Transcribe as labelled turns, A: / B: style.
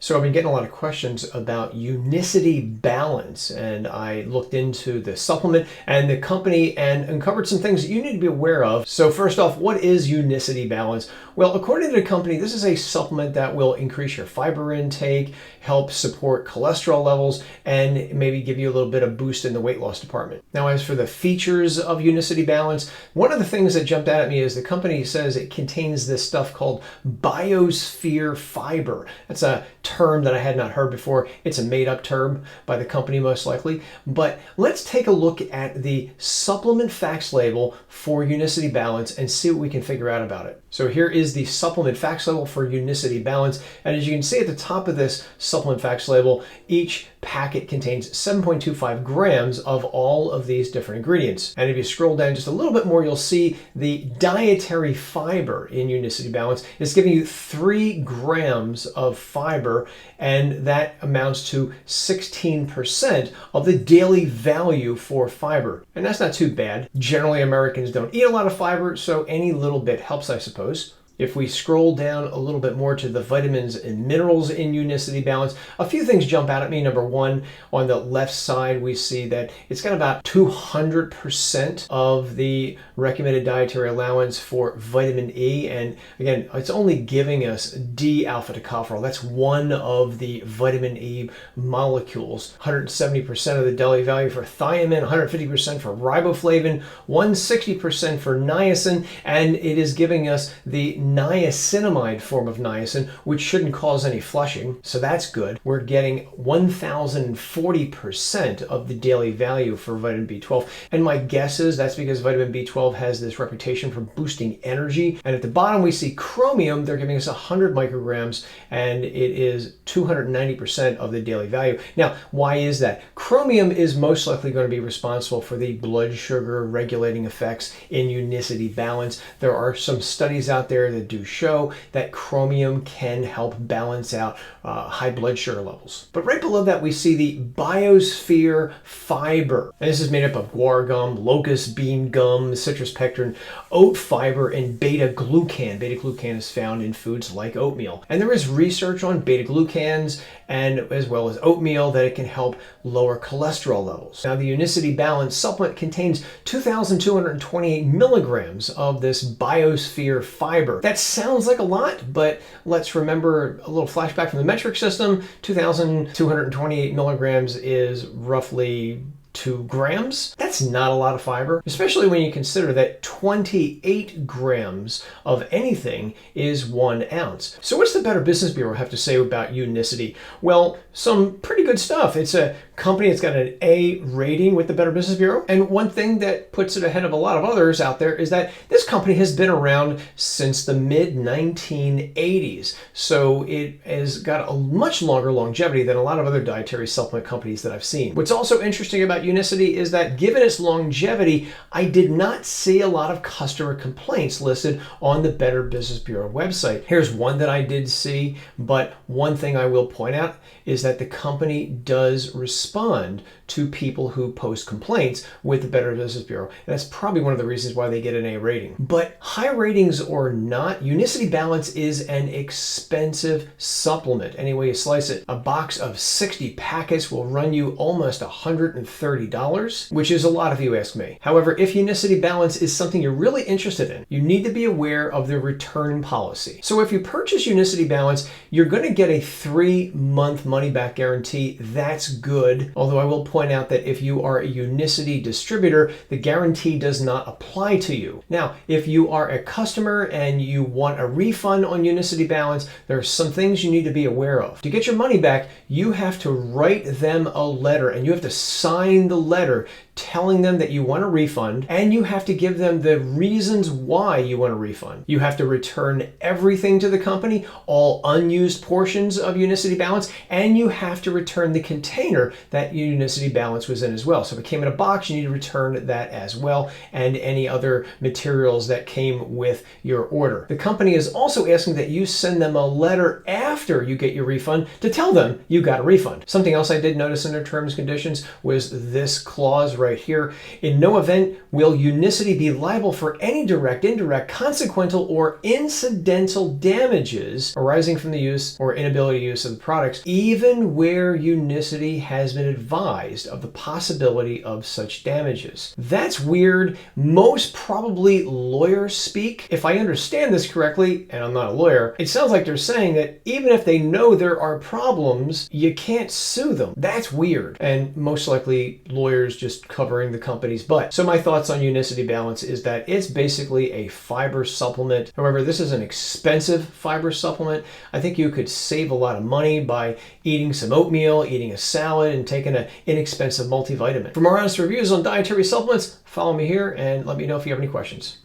A: So I've been getting a lot of questions about Unicity Balance, and I looked into the supplement and the company and uncovered some things that you need to be aware of. So first off, what is Unicity Balance? Well, according to the company, this is a supplement that will increase your fiber intake, help support cholesterol levels, and maybe give you a little bit of boost in the weight loss department. Now, as for the features of Unicity Balance, one of the things that jumped out at me is the company says it contains this stuff called Biosphere fiber. That's a term that I had not heard before. It's a made-up term by the company most likely. But let's take a look at the supplement facts label for Unicity Balance and see what we can figure out about it. So here is the supplement facts label for Unicity Balance. And as you can see at the top of this supplement facts label, each packet contains 7.25 grams of all of these different ingredients. And if you scroll down just a little bit more, you'll see the dietary fiber in Unicity Balance is giving you 3 grams of fiber, and that amounts to 16% of the daily value for fiber. And that's not too bad. Generally, Americans don't eat a lot of fiber, so any little bit helps, I suppose. If we scroll down a little bit more to the vitamins and minerals in Unicity Balance, a few things jump out at me. Number one, on the left side, we see that it's got about 200% of the recommended dietary allowance for vitamin E. And again, it's only giving us D-alpha tocopherol. That's one of the vitamin E molecules. 170% of the daily value for thiamine, 150% for riboflavin, 160% for niacin, and it is giving us the niacinamide form of niacin, which shouldn't cause any flushing, so that's good. We're getting 1,040% of the daily value for vitamin B12, and my guess is that's because vitamin B12 has this reputation for boosting energy. And at the bottom we see chromium. They're giving us 100 micrograms, and it is 290% of the daily value. Now, why is that? Chromium is most likely going to be responsible for the blood sugar regulating effects in Unicity Balance. There are some studies out there that do show that chromium can help balance out high blood sugar levels. But right below that, we see the Biosphere fiber. And this is made up of guar gum, locust bean gum, citrus pectin, oat fiber, and beta-glucan. Beta-glucan is found in foods like oatmeal. And there is research on beta-glucans and as well as oatmeal that it can help lower cholesterol levels. Now, the Unicity Balance supplement contains 2,228 milligrams of this Biosphere fiber. That sounds like a lot, but let's remember a little flashback from the metric system. 2,228 milligrams is roughly 2 grams. That's not a lot of fiber, especially when you consider that 28 grams of anything is 1 ounce. So what's the Better Business Bureau have to say about Unicity? Well, some pretty good stuff. It's a company that's got an A rating with the Better Business Bureau. And one thing that puts it ahead of a lot of others out there is that this company has been around since the mid-1980s. So it has got a much longer longevity than a lot of other dietary supplement companies that I've seen. What's also interesting about Unicity is that given its longevity, I did not see a lot of customer complaints listed on the Better Business Bureau website. Here's one that I did see, but one thing I will point out is that the company does respond to people who post complaints with the Better Business Bureau. And that's probably one of the reasons why they get an A rating. But high ratings or not, Unicity Balance is an expensive supplement. Any way you slice it, a box of 60 packets will run you almost $130, which is a lot if you ask me. However, if Unicity Balance is something you're really interested in, you need to be aware of the return policy. So if you purchase Unicity Balance, you're going to get a 3-month money-back guarantee. That's good. Although I will point out that if you are a Unicity distributor, the guarantee does not apply to you. Now, if you are a customer and you want a refund on Unicity Balance, there are some things you need to be aware of. To get your money back, you have to write them a letter, and you have to sign the letter telling them that you want a refund, and you have to give them the reasons why you want a refund. You have to return everything to the company, all unused portions of Unicity Balance, and you have to return the container that Unicity Balance was in as well. So if it came in a box, you need to return that as well, and any other materials that came with your order. The company is also asking that you send them a letter after you get your refund to tell them you got a refund. Something else I did notice in their terms and conditions was this clause right here. In no event will Unicity be liable for any direct, indirect, consequential, or incidental damages arising from the use or inability to use of the products, even where Unicity has been advised of the possibility of such damages. That's weird. Most probably lawyer speak. If I understand this correctly, and I'm not a lawyer, it sounds like they're saying that even if they know there are problems, you can't sue them. That's weird. And most likely lawyers just covering the company's butt. So my thoughts on Unicity Balance is that it's basically a fiber supplement. However, this is an expensive fiber supplement. I think you could save a lot of money by eating some oatmeal, eating a salad, and taking an inexpensive multivitamin. For more honest reviews on dietary supplements, follow me here and let me know if you have any questions.